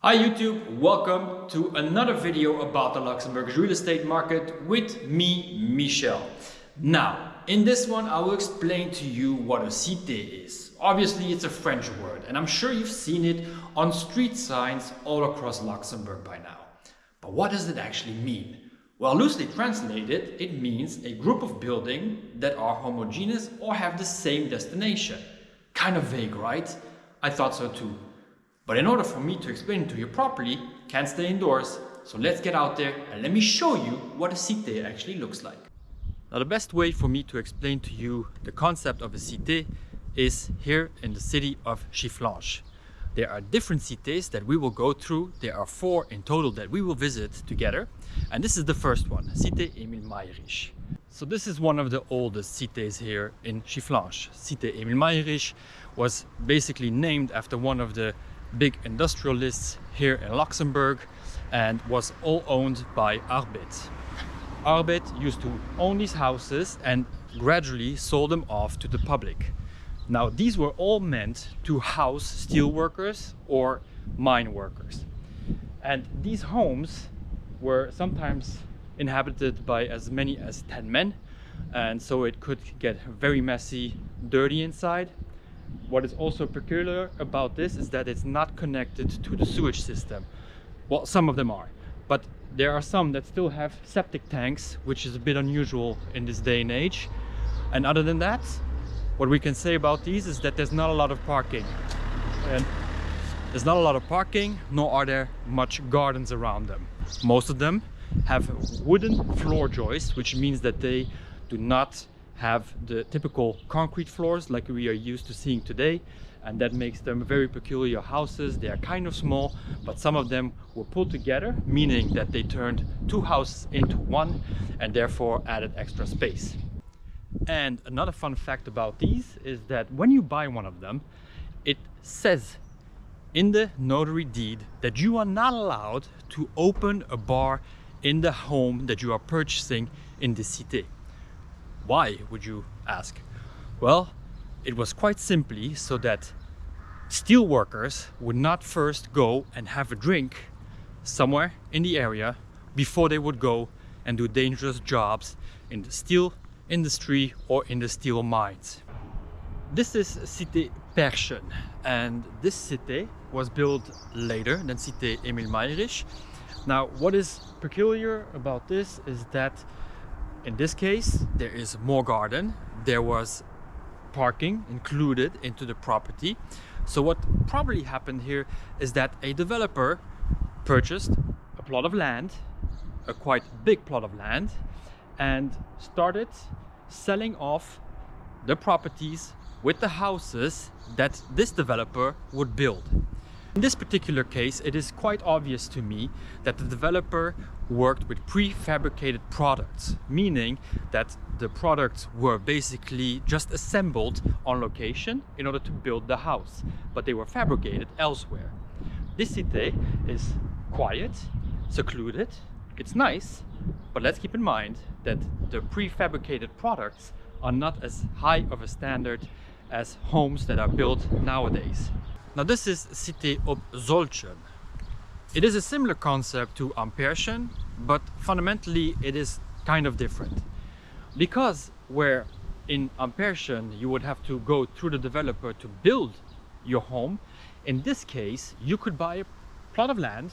Hi YouTube, welcome to another video about the Luxembourgish real estate market with me, Michel. Now, in this one I will explain to you what a cité is. Obviously it's a French word and I'm sure you've seen it on street signs all across Luxembourg by now. But what does it actually mean? Well, loosely translated, it means a group of buildings that are homogeneous or have the same destination. Kind of vague, right? I thought so too. But in order for me to explain it to you properly, can't stay indoors. So let's get out there and let me show you what a cité actually looks like. Now the best way for me to explain to you the concept of a cité is here in the city of Schifflange. There are different cités that we will go through. There are 4 in total that we will visit together. And this is the first one, Cité Emile Mayrisch. So this is one of the oldest cités here in Schifflange. Cité Emile Mayrisch was basically named after one of the big industrialists here in Luxembourg and was all owned by Arbet. Arbet used to own these houses and gradually sold them off to the public. Now these were all meant to house steel workers or mine workers. And these homes were sometimes inhabited by as many as 10 men, and so it could get very messy, dirty inside. What is also peculiar about this is that it's not connected to the sewage system. Well, some of them are, but there are some that still have septic tanks, which is a bit unusual in this day and age. And other than that, what we can say about these is that there's not a lot of parking. And there's not a lot of parking, nor are there much gardens around them. Most of them have wooden floor joists, which means that they do not have the typical concrete floors like we are used to seeing today, and that makes them very peculiar houses. They are kind of small, but some of them were pulled together, meaning that they turned 2 houses into one and therefore added extra space. And another fun fact about these is that when you buy one of them, it says in the notary deed that you are not allowed to open a bar in the home that you are purchasing in the cité. Why, would you ask? Well, it was quite simply so that steel workers would not first go and have a drink somewhere in the area before they would go and do dangerous jobs in the steel industry or in the steel mines. This is Cité Paerchen, and this cité was built later than Cité Emile Mayrisch. Now, what is peculiar about this is that in this case, there is more garden. There was parking included into the property. So what probably happened here is that a developer purchased a plot of land, a quite big plot of land, and started selling off the properties with the houses that this developer would build. In this particular case, it is quite obvious to me that the developer worked with prefabricated products, meaning that the products were basically just assembled on location in order to build the house, but they were fabricated elsewhere. This cité is quiet, secluded, it's nice, but let's keep in mind that the prefabricated products are not as high of a standard as homes that are built nowadays. Now this is Cité op Soltgen. It is a similar concept to Paerchen, but fundamentally it is kind of different. Because where in Paerchen you would have to go through the developer to build your home, in this case you could buy a plot of land,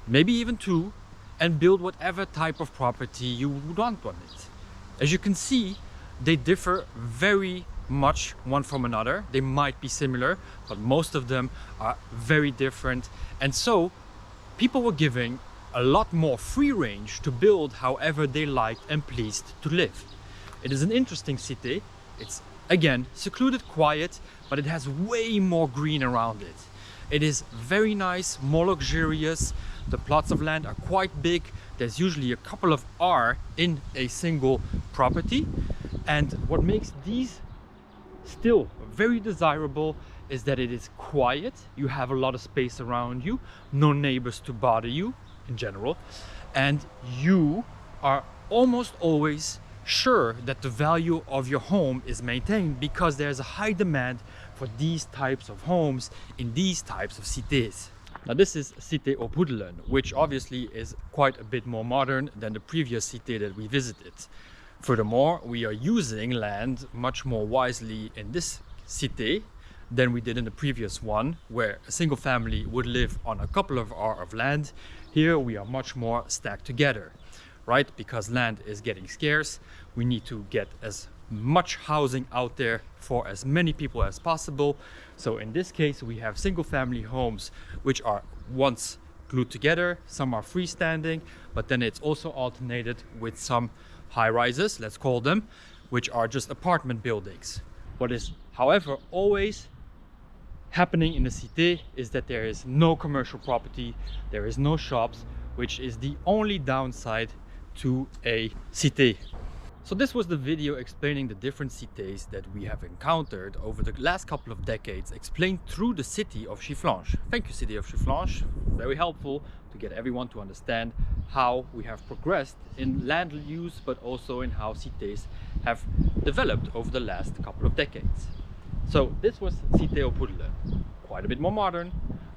maybe even 2, and build whatever type of property you would want on it. As you can see, they differ very much one from another. They might be similar, but most of them are very different, and so people were giving a lot more free range to build however they liked and pleased to live. It is an interesting city. It's again secluded, quiet, but it has way more green around it. It is very nice, more luxurious. The plots of land are quite big. There's usually a couple of R in a single property, and what makes these still very desirable is that it is quiet. You have a lot of space around you, no neighbors to bother you in general, and you are almost always sure that the value of your home is maintained because there's a high demand for these types of homes in these types of cités. Now this is Cité of Hudelen, which obviously is quite a bit more modern than the previous Cité that we visited. Furthermore, we are using land much more wisely in this Cité than we did in the previous one, where a single family would live on a couple of acres of land. Here we are much more stacked together, right? Because land is getting scarce, we need to get as much housing out there for as many people as possible. So in this case, we have single family homes which are once glued together, some are freestanding, but then it's also alternated with some high rises, let's call them, which are just apartment buildings. What is, however, always happening in the Cité is that there is no commercial property, there is no shops, which is the only downside to a Cité. So this was the video explaining the different cités that we have encountered over the last couple of decades, explained through the city of Schifflange. Thank you, City of Schifflange. Very helpful to get everyone to understand how we have progressed in land use, but also in how cités have developed over the last couple of decades. So this was Cité of Hudelen, quite a bit more modern.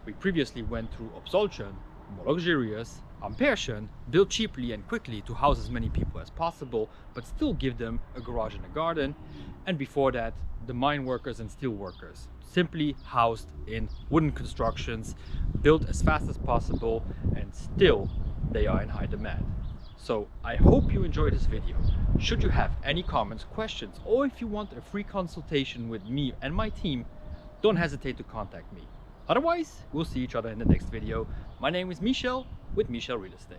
We previously went through Soltgen, more luxurious, Paerchen, built cheaply and quickly to house as many people as possible, but still give them a garage and a garden. And before that, the mine workers and steel workers, simply housed in wooden constructions, built as fast as possible, and still they are in high demand. So I hope you enjoyed this video. Should you have any comments, questions, or if you want a free consultation with me and my team, don't hesitate to contact me. Otherwise, we'll see each other in the next video. My name is Michel with Michel Real Estate.